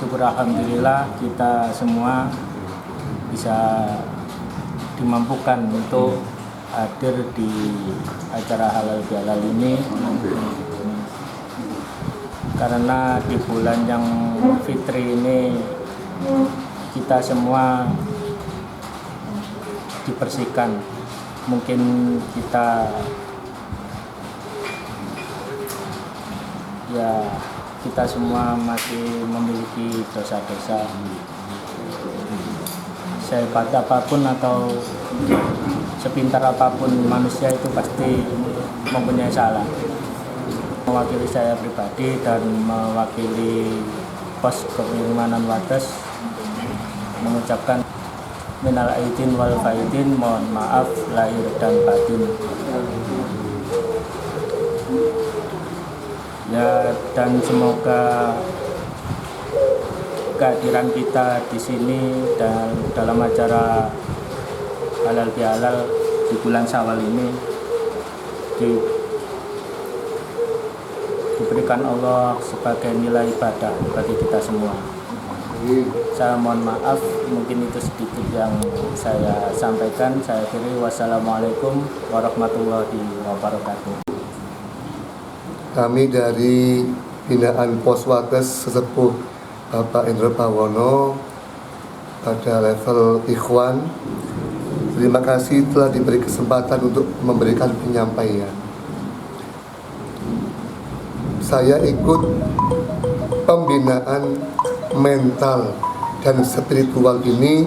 syukur alhamdulillah kita semua bisa dimampukan untuk hadir di acara halal bihalal ini, karena di bulan yang fitri ini kita semua dibersihkan. Mungkin kita semua masih memiliki dosa-dosa, sehebat apapun atau sepintar apapun manusia itu pasti mempunyai salah. Mewakili saya pribadi dan mewakili pos kepengamanan Wates mengucapkan minal aidin wal faidin, mohon maaf lahir dan batin. Ya, dan semoga kehadiran kita di sini dan dalam acara halal bihalal di bulan Syawal ini diberikan Allah sebagai nilai ibadah bagi kita semua. Saya mohon maaf, mungkin itu sedikit yang saya sampaikan. Saya akhiri, wassalamualaikum warahmatullahi wabarakatuh. Kami dari binaan Pos Wates Sesepuh Bapak Indro Bawono pada level Ikhwan, terima kasih telah diberi kesempatan untuk memberikan penyampaian. Saya ikut pembinaan mental dan spiritual ini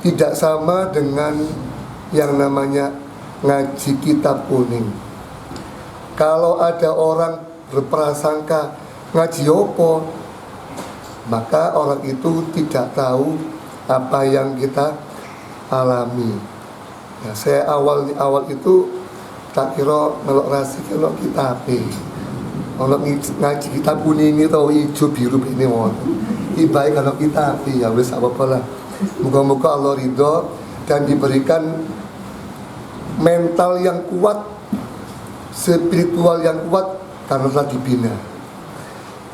tidak sama dengan yang namanya ngaji kitab kuning. Kalau ada orang berprasangka ngaji opo, maka orang itu tidak tahu apa yang kita alami. Nah, saya awal itu tak kira melok rasi melok kitab. Kalau ngaji kitab kuning itu hijau biru ini mon. Ibaik kalau kitab ya wis apa-apa lah. Moga-moga Allah ridho dan diberikan mental yang kuat, spiritual yang kuat karena telah dibina.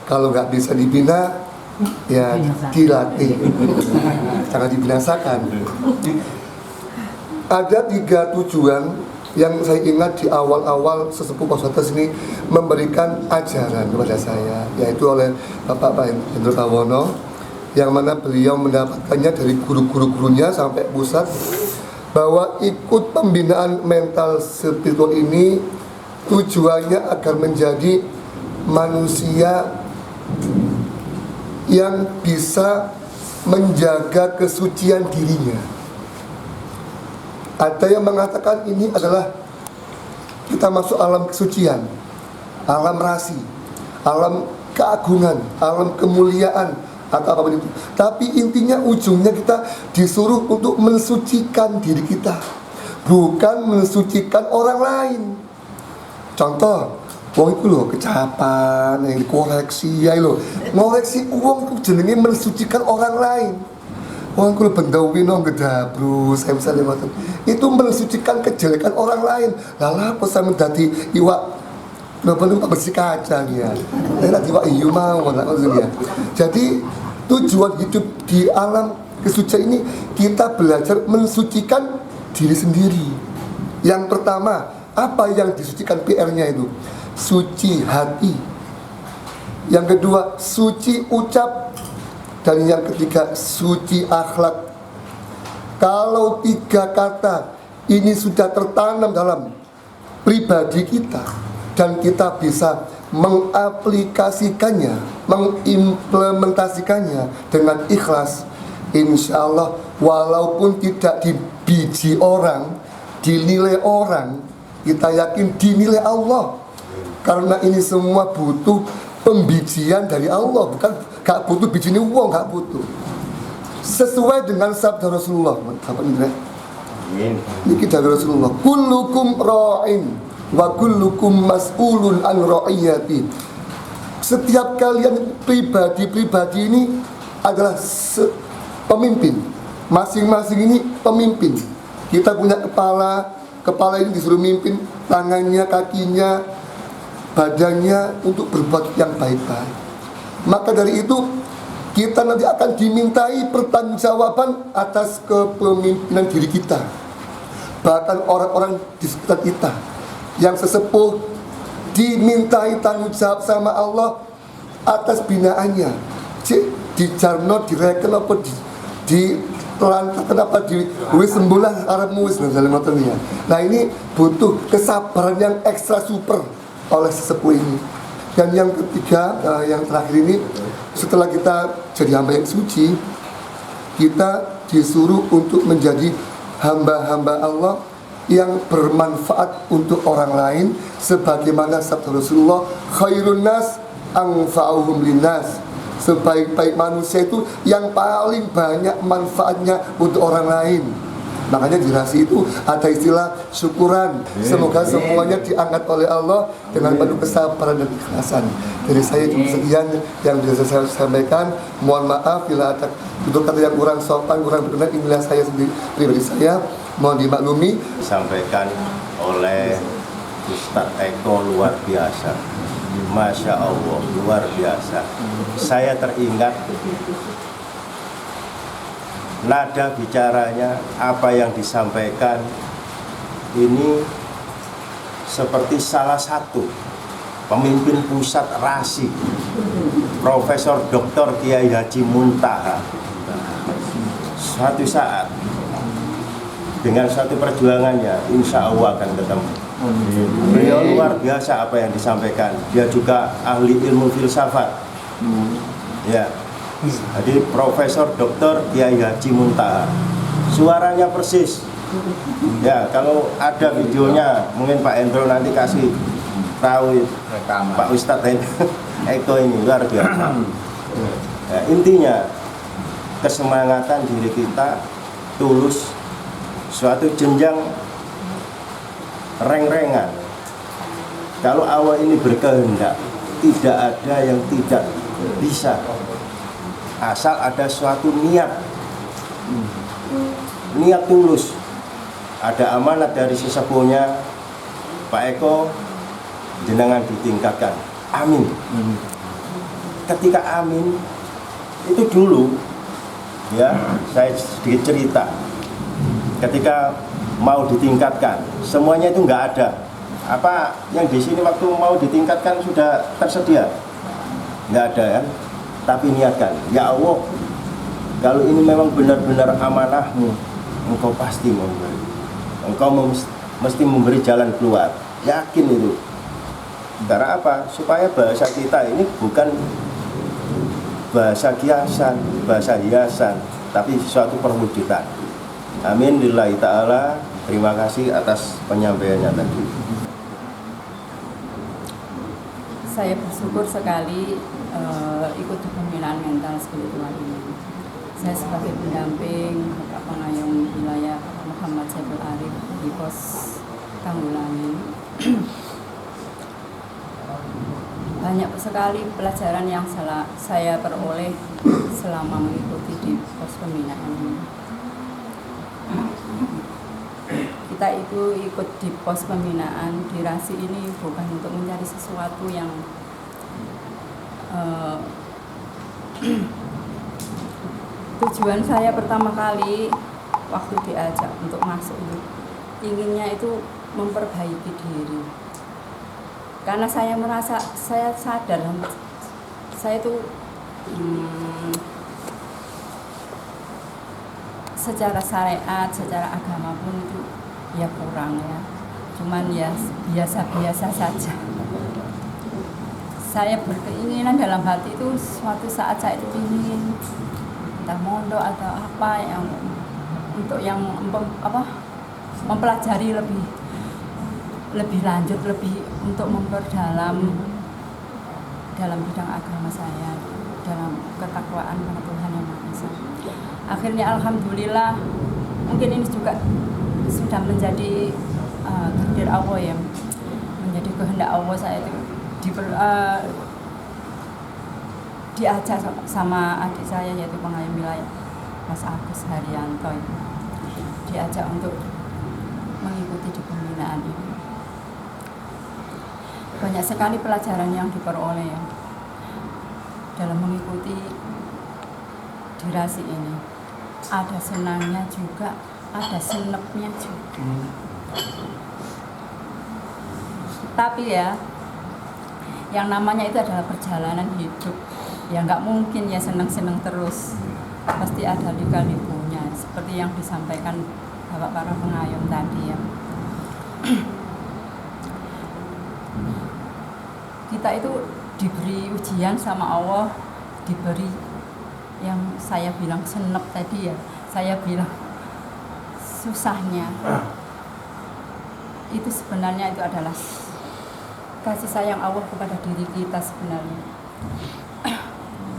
Kalau nggak bisa dibina, ya dilatih, jangan dibinasakan. Ada 3 tujuan yang saya ingat di awal-awal Sesepuh Pos Wates ini memberikan ajaran kepada saya, yaitu oleh Bapak Indro Bawono, yang mana beliau mendapatkannya dari guru-gurunya sampai pusat, bahwa ikut pembinaan mental spiritual ini tujuannya agar menjadi manusia yang bisa menjaga kesucian dirinya. Ada yang mengatakan ini adalah kita masuk alam kesucian, alam rasi, alam keagungan, alam kemuliaan, atau apapun itu. Tapi intinya ujungnya kita disuruh untuk mensucikan diri kita, bukan mensucikan orang lain. Contoh, wong itu loh kecapan, yang dikoreksi ya loh, ngoreksi uang itu jenenge mensucikan orang lain. Wong itu bendawi nong gedabru, saya misalnya ngoten. Itu mensucikan kejelekan orang lain. Lah apa saya mendati iwak bener bersih kacang ya. Enak iwak iyu mau maksudnya. Jadi tujuan hidup di alam kesucian ini kita belajar mensucikan diri sendiri. Yang pertama, apa yang disucikan PR-nya itu? Suci hati. Yang kedua, suci ucap. Dan yang ketiga, suci akhlak. Kalau 3 kata ini sudah tertanam dalam pribadi kita dan kita bisa mengaplikasikannya, mengimplementasikannya dengan ikhlas, insya Allah walaupun tidak dibiji orang, dinilai orang, kita yakin dinilai Allah. Karena ini semua butuh pembijian dari Allah, bukan gak butuh bijine uang, gak butuh. Sesuai dengan sabda Rasulullah. Ini dari Rasulullah. Kullukum ra'in wa kullukum mas'ulun an ra'iyati. Setiap kalian pribadi ini adalah pemimpin. Masing-masing ini pemimpin. Kita punya kepala ini disuruh mimpin, tangannya, kakinya, badannya untuk berbuat yang baik-baik. Maka dari itu kita nanti akan dimintai pertanggungjawaban atas kepemimpinan diri kita. Bahkan orang-orang di sekitar kita yang sesepuh dimintai tanggung jawab sama Allah atas binaannya. Di jarno direken apa di lantas kenapa di wis sembulah Arabmu wis ya. Nah ini butuh kesabaran yang ekstra super oleh sesepuh ini. Dan yang ketiga, yang terakhir ini, setelah kita jadi hamba yang suci, kita disuruh untuk menjadi hamba-hamba Allah yang bermanfaat untuk orang lain, sebagaimana sabda Rasulullah, khairun nas anfa'uhum linnas. Sebaik-baik manusia itu yang paling banyak manfaatnya untuk orang lain. Makanya di rasi itu ada istilah syukuran. Semoga semuanya diangkat oleh Allah dengan penuh kesabaran dan ikhlasan. Dari saya cuma sekian yang bisa saya sampaikan. Mohon maaf bila ada untuk kata yang kurang sopan, kurang berkenan. Inilah saya sendiri, pribadi saya. Mohon dimaklumi. Disampaikan oleh Ustadz Eko luar biasa. Masya Allah, luar biasa. Saya teringat nada bicaranya, apa yang disampaikan ini seperti salah satu pemimpin pusat RASI, Profesor Dr. Kiai Haji Muntaha. Suatu saat dengan suatu perjuangannya, insya Allah akan ketemu. Beliau luar biasa apa yang disampaikan. Dia juga ahli ilmu filsafat. Ya. Jadi Profesor Dr. Kiai Haji Muntaha. Suaranya persis. Ya, kalau ada videonya mungkin Pak Endro nanti kasih tahu Pak Ustadz Eko ini luar biasa. Ya, intinya kesemangatan diri kita tulus, suatu jenjang reng-rengan. Kalau Allah ini berkehendak, tidak ada yang tidak bisa, asal ada suatu niat tulus. Ada amanat dari sesepuhnya, Pak Eko, jenengan ditingkatkan. Amin. Ketika amin itu dulu, ya saya sedikit cerita. Ketika mau ditingkatkan, semuanya itu nggak ada. Apa yang di sini waktu mau ditingkatkan sudah tersedia? Nggak ada kan? Tapi niatkan, ya Allah, kalau ini memang benar-benar amanahmu, Engkau pasti memberi. Engkau mesti memberi jalan keluar. Yakin itu. Karena apa? Supaya bahasa kita ini bukan bahasa kiasan, bahasa hiasan, tapi suatu perwujudan. Amin lillahi ta'ala. Terima kasih atas penyampaiannya tadi. Saya bersyukur sekali ikut di pembinaan mental spiritual ini. Saya sebagai pendamping Bapak Pengayom Wilayah Muhammad Saiful Arif di pos Tanggulangi. Banyak sekali pelajaran yang saya peroleh selama mengikuti di pos pembinaan ini. Kita itu ikut di pos pembinaan di RASI ini bukan untuk mencari sesuatu yang tujuan saya pertama kali waktu diajak untuk masuk itu inginnya itu memperbaiki diri, karena saya merasa, saya sadar saya itu secara syariat, secara agama pun itu ya kurang ya, cuman ya biasa-biasa saja. Saya berkeinginan dalam hati itu suatu saat saya itu ingin entah mondok atau apa yang untuk yang mempelajari lebih lanjut, lebih untuk memperdalam dalam bidang agama saya, dalam ketakwaan kepada Tuhan Yang Maha Esa. Akhirnya alhamdulillah, mungkin ini juga sudah menjadi takdir Allah ya, menjadi kehendak Allah. Saya itu diajak sama adik saya yaitu pengayom wilayah Mas Agus Haryanto, diajak untuk mengikuti di pembinaan ini. Banyak sekali pelajaran yang diperoleh ya. dalam mengikuti durasi ini. Ada senangnya juga, ada senepnya juga. Tapi ya, yang namanya itu adalah perjalanan hidup. Ya nggak mungkin ya senang-senang terus. Pasti ada lika-likunya, seperti yang disampaikan Bapak para pengayom tadi ya. Kita itu diberi ujian sama Allah, diberi yang saya bilang senep tadi ya, saya bilang susahnya. Itu sebenarnya itu adalah kasih sayang Allah kepada diri kita sebenarnya.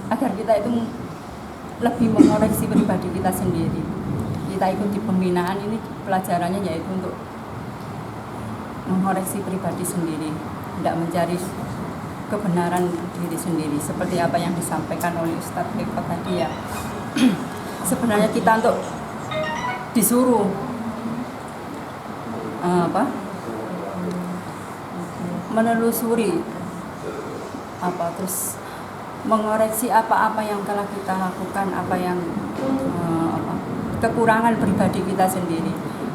Agar kita itu lebih mengoreksi pribadi kita sendiri. Kita ikuti pembinaan ini, pelajarannya yaitu untuk mengoreksi pribadi sendiri, tidak mencari kebenaran diri sendiri seperti apa yang disampaikan oleh Ustadz Eko tadi ya. Sebenarnya kita untuk disuruh menelusuri terus mengoreksi apa-apa yang telah kita lakukan, apa yang kekurangan pribadi kita sendiri.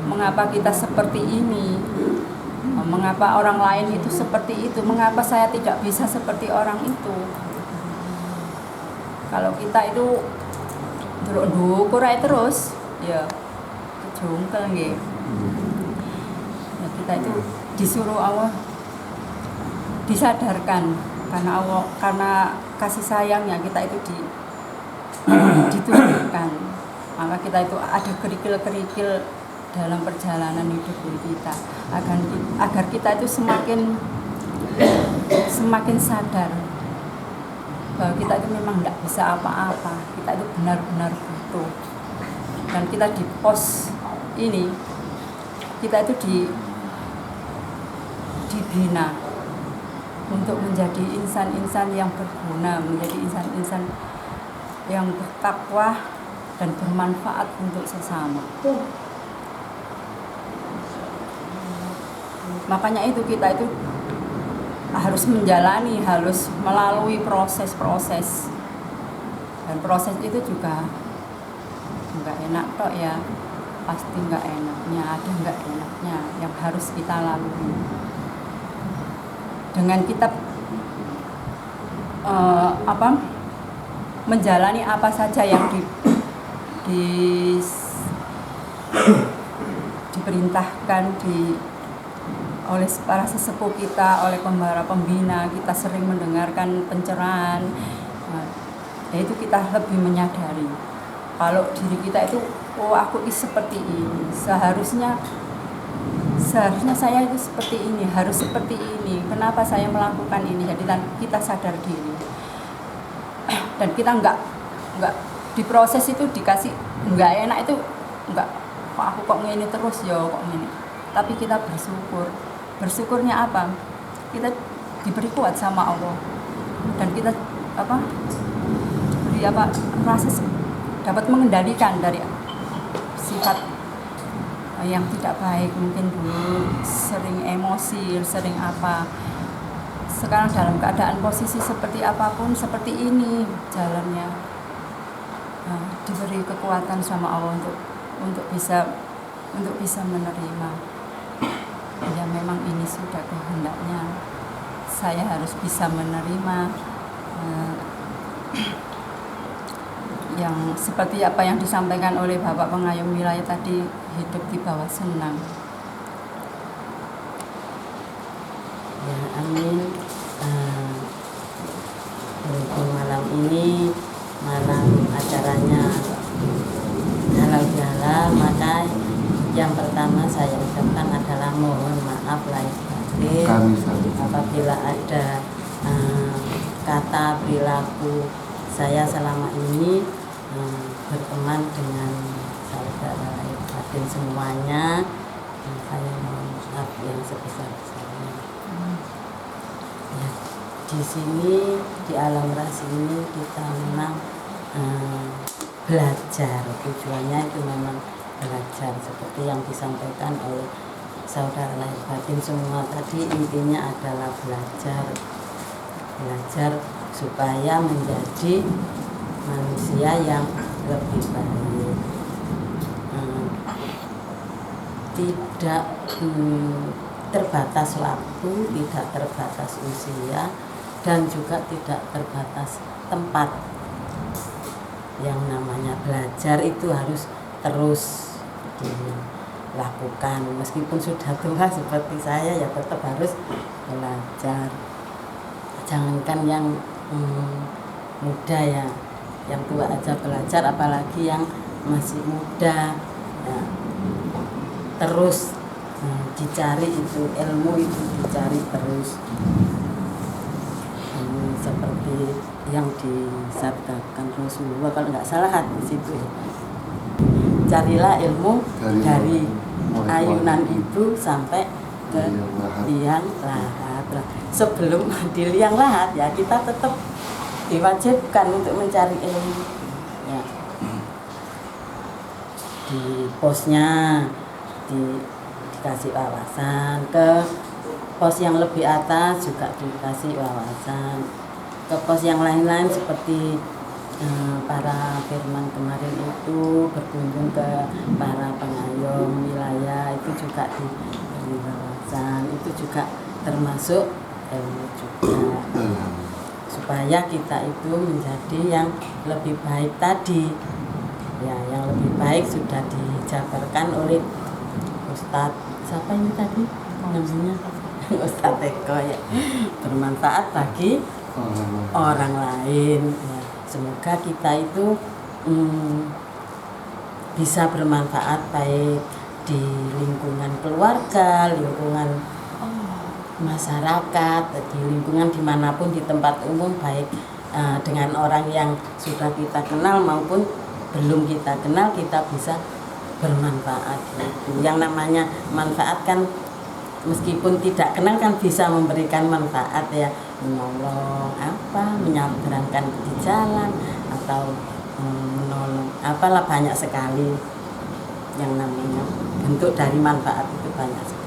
Mengapa kita seperti ini? Mengapa orang lain itu seperti itu? Mengapa saya tidak bisa seperti orang itu? Kalau kita itu ndukur ae terus, ya kejungkel nggih. Ya, kita itu disuruh Allah disadarkan karena kasih sayangnya kita itu ditunjukkan. Maka kita itu ada kerikil-kerikil dalam perjalanan hidup kita agar kita itu semakin sadar bahwa kita itu memang tidak bisa apa-apa, kita itu benar-benar butuh. Dan kita di pos ini kita itu dibina untuk menjadi insan-insan yang berguna, menjadi insan-insan yang bertakwa dan bermanfaat untuk sesama. Makanya itu kita itu harus menjalani, harus melalui proses-proses. Dan proses itu juga enggak enak kok ya. Pasti enggak enaknya, ada enggak enaknya yang harus kita lalui. Dengan kita menjalani apa saja yang diperintahkan oleh para sesepuh kita, oleh para pembina, kita sering mendengarkan pencerahan, yaitu kita lebih menyadari kalau diri kita itu, aku seperti ini, seharusnya saya itu seperti ini, harus seperti ini, kenapa saya melakukan ini. Jadi kita sadar diri dan kita enggak di proses itu dikasih enggak enak itu enggak, aku kok ngene terus ya, kok ngene. Tapi kita bersyukurnya apa? Kita diberi kuat sama Allah dan kita rasa dapat mengendalikan dari sifat yang tidak baik. Mungkin dulu sering emosi, sering apa. Sekarang dalam keadaan posisi seperti apapun, seperti ini jalannya, diberi kekuatan sama Allah untuk bisa menerima. Ya memang ini sudah kehendaknya, saya harus bisa menerima yang seperti apa yang disampaikan oleh Bapak Pengayom Wilayah tadi, hidup di bawah senang. Ya, amin. Berhubung malam ini malam acaranya halal bihalal, maka yang pertama saya ucapkan adalah mohon maaf lahir batin apabila ada kata perilaku saya selama ini berteman dengan saudara lahir batin semuanya. Saya mohon maaf yang sebesar-besarnya. Ya, di sini di alam rasi ini kita memang belajar, tujuannya itu memang belajar seperti yang disampaikan oleh saudara lahir batin semua tadi, intinya adalah belajar supaya menjadi manusia yang lebih baik. Tidak terbatas waktu, tidak terbatas usia, dan juga tidak terbatas tempat. Yang namanya belajar itu harus terus dilakukan, meskipun sudah tua seperti saya ya tetap harus belajar. Jangankan yang muda ya, yang tua aja belajar, apalagi yang masih muda ya, terus dicari itu ilmu, itu dicari terus. Seperti yang disabdakan Rasulullah, kalau nggak salah hadis itu ya, carilah ilmu dari ayunan ibu sampai ke liang lahat. Sebelum di liang lahat ya kita tetap diwajibkan untuk mencari ilmu ya. Di posnya dikasih wawasan, ke pos yang lebih atas juga dikasih wawasan, ke pos yang lain-lain seperti para firman kemarin itu berkunjung ke para pengayom wilayah, itu juga diberi wawasan, itu juga termasuk ilmu juga, supaya kita itu menjadi yang lebih baik tadi ya. Yang lebih baik sudah dijabarkan oleh Ustadz siapa ini tadi namanya, Ustadz Eko ya, bermanfaat bagi orang lain ya. Semoga kita itu bisa bermanfaat baik di lingkungan keluarga, lingkungan masyarakat, di lingkungan dimanapun, di tempat umum, baik dengan orang yang sudah kita kenal maupun belum kita kenal, kita bisa bermanfaat. Yang namanya manfaat kan meskipun tidak kenal kan bisa memberikan manfaat ya, menolong menyabrangkan di jalan atau menolong apalah, banyak sekali yang namanya bentuk dari manfaat itu, banyak sekali.